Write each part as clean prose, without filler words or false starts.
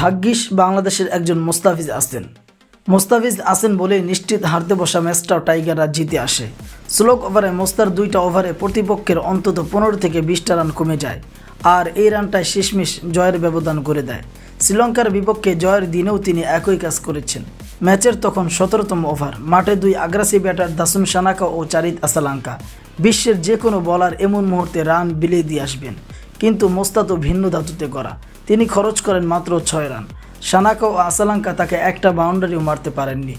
ভাগ্যিস বাংলাদেশের একজন মোস্তাফিজ আছেন বলেই নিশ্চিত হারতে বসা ম্যাচটাও টাইগাররা জিতে আসে। স্লো ওভারে মোস্তার 2টা ওভারে প্রতিপক্ষের অন্তত 15 থেকে 20টা রান কমে যায়, আর এই রানটাই শেষমেশ জয়ের ব্যবধান করে দেয়। শ্রীলঙ্কার বিপক্ষে জয়ের দিনেও তিনি একই কাজ করেছেন। ম্যাচের তখন 17তম ওভার, মাঠে 2 আগ্রাসী ব্যাটার দাসুন সানাকা ও চারিত আসালাঙ্কা। বিশ্বের যে কোনো বলার এমন মুহূর্তে রান বিলিয়ে দিয়ে আসবেন, কিন্তু মোস্তা তো ভিন্ন ধাতুতে গড়া। তিনি খরচ করেন মাত্র 6 রান। সানাকা ও আসালাঙ্কা তাকে একটা বাউন্ডারিও মারতে পারেননি।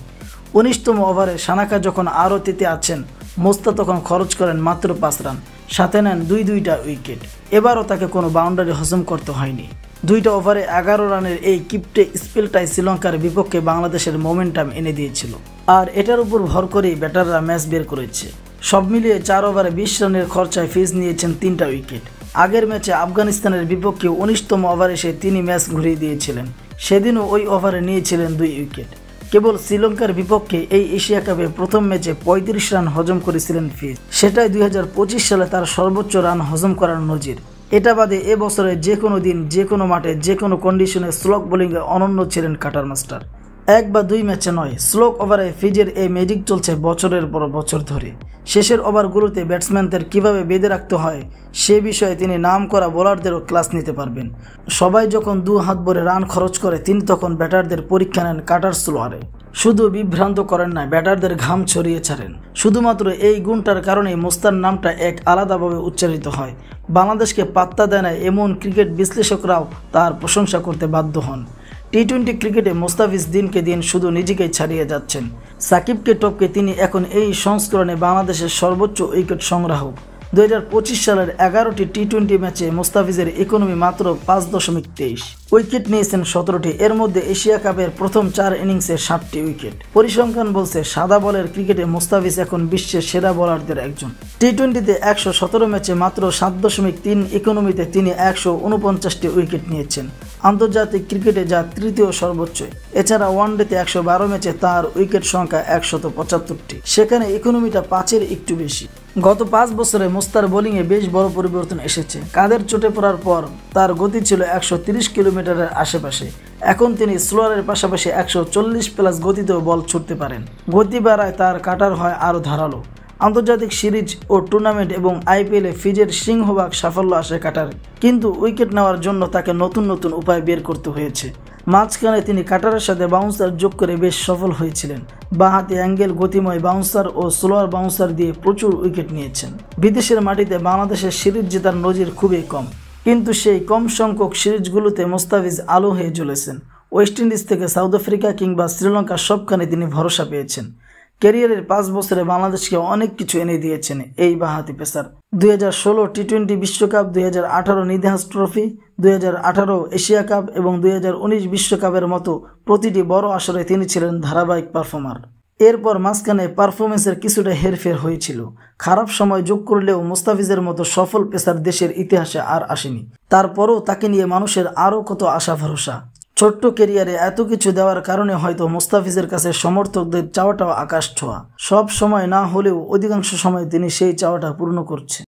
19তম ওভারে সানাকা যখন আরও তেতে আছেন, মোস্তা তখন খরচ করেন মাত্র 5 রান, সাথে নেন 2টা উইকেট। এবারও তাকে কোনো বাউন্ডারি হজম করতে হয়নি। 2টা ওভারে 11 রানের এই কিপ্টে স্পেলটাই শ্রীলঙ্কার বিপক্ষে বাংলাদেশের মোমেন্টাম এনে দিয়েছিল, আর এটার উপর ভর করেই ব্যাটাররা ম্যাচ বের করেছে। সব মিলিয়ে 4 ওভারে 20 রানের খরচায় ফিজ নিয়েছেন 3টা উইকেট। আগের ম্যাচে আফগানিস্তানের বিপক্ষে 19তম ওভারে তিনি ম্যাচ ঘুরিয়ে দিয়েছিলেন। সেদিনও ওই ওভারে নিয়েছিলেন 2 উইকেট। কেবল শ্রীলঙ্কার বিপক্ষে এই এশিয়া কাপে প্রথম ম্যাচে 35 রান হজম করেছিলেন ফিজ, সেটাই 2025 সালে তার সর্বোচ্চ রান হজম করার নজির। এটা বাদে এবছরে যে কোনো দিন, যে কোনো মাঠে, যে কোনো কন্ডিশনে স্লো বোলিংয়ে অনন্য ছিলেন কাটার মাস্টার। 1 বা 2 ম্যাচে নয়, স্লো ওভারে ফিজের এই ম্যাজিক চলছে বছরের পর বছর ধরে। শেষের ওভারগুলোতে ব্যাটসম্যানদের কীভাবে বেঁধে রাখতে হয় সে বিষয়ে তিনি নাম করা বোলারদেরও ক্লাস নিতে পারবেন। সবাই যখন 2 হাত ভরে রান খরচ করে, তিনি তখন ব্যাটারদের পরীক্ষা নেন কাটার স্লোয়ারে। শুধু বিভ্রান্ত করেন না, ব্যাটারদের ঘাম ছড়িয়ে ছাড়েন। শুধুমাত্র এই গুণটার কারণেই মোস্তার নামটা এক আলাদাভাবে উচ্চারিত হয়। বাংলাদেশকে পাত্তা দেয় না এমন ক্রিকেট বিশ্লেষকরাও তার প্রশংসা করতে বাধ্য হন। টি-20 ক্রিকেটে মোস্তাফিজ দিনকে দিন শুধু নিজেকেই ছাড়িয়ে যাচ্ছেন। সাকিবকে টপকে তিনি এখন এই সংস্করণে বাংলাদেশের সর্বোচ্চ উইকেট সংগ্রাহক। 2025 সালের 11টি টি-20 ম্যাচে মোস্তাফিজের ইকোনমি মাত্র 5.23। উইকেট নিয়েছেন 17টি, এর মধ্যে এশিয়া কাপের প্রথম 4 ইনিংসে 7টি উইকেট। পরিসংখ্যান বলছে সাদা বলের ক্রিকেটে মোস্তাফিজ এখন বিশ্বের সেরা বোলারদের একজন। টি-20তে 117 ম্যাচে মাত্র 7.3 ইকোনমিতে তিনি 149টি উইকেট নিয়েছেন। আন্তর্জাতিক ক্রিকেটে যা 3য় সর্বোচ্চ। এছাড়া ওয়ানডেতে 112 ম্যাচে তার উইকেট সংখ্যা 175টি, সেখানে ইকোনমিটা 5-এর একটু বেশি। গত 5 বছরে মোস্তার বোলিংয়ে বেশ বড় পরিবর্তন এসেছে। কাঁধের চোটে পড়ার পর তার গতি ছিল 130 কিলোমিটারের আশেপাশে। এখন তিনি স্লোয়ারের পাশাপাশি 140+ গতিতেও বল ছুটতে পারেন। গতি বাড়ায় তার কাটার হয় আরও ধারালো। আন্তর্জাতিক সিরিজ ও টুর্নামেন্ট এবং আইপিএলে ফিজের সিংহভাগ সাফল্য আসে কাটার, কিন্তু উইকেট নেওয়ার জন্য তাকে নতুন নতুন উপায় বের করতে হয়েছে। মাঝখানে তিনি কাটারের সাথে বাউন্সার যোগ করে বেশ সফল হয়েছিলেন। বাঁহাতি অ্যাঙ্গেল গতিময় বাউন্সার ও স্লোয়ার বাউন্সার দিয়ে প্রচুর উইকেট নিয়েছেন। বিদেশের মাটিতে বাংলাদেশের সিরিজ জেতার নজির খুবই কম, কিন্তু সেই কম সংখ্যক সিরিজগুলোতে মোস্তাফিজ আলো হয়ে জ্বলেছেন। ওয়েস্ট ইন্ডিজ থেকে সাউথ আফ্রিকা কিংবা শ্রীলঙ্কা সবখানে তিনি ভরসা পেয়েছেন। ক্যারিয়ারের 5 বছরে বাংলাদেশকে অনেক কিছু এনে দিয়েছেন এই বাঁহাতি পেসার। 2016 টি-20 বিশ্বকাপ, 2018 নিধাস ট্রফি, 2018 এশিয়া কাপ এবং 2019 বিশ্বকাপের মতো প্রতিটি বড় আসরে তিনি ছিলেন ধারাবাহিক পারফর্মার। এরপর মাঝখানে পারফরমেন্সের কিছুটা হেরফের হয়েছিল। খারাপ সময় যোগ করলেও মোস্তাফিজের মতো সফল পেসার দেশের ইতিহাসে আর আসেনি। তারপরও তাকে নিয়ে মানুষের আরও কত আশা ভরসা। ছোট্ট ক্যারিয়ারে এত কিছু দেওয়ার কারণে হয়তো মোস্তাফিজের কাছে সমর্থকদের চাওয়াটাও আকাশ ছোঁয়া। সব সময় না হলেও অধিকাংশ সময় তিনি সেই চাওয়াটা পূর্ণ করছেন।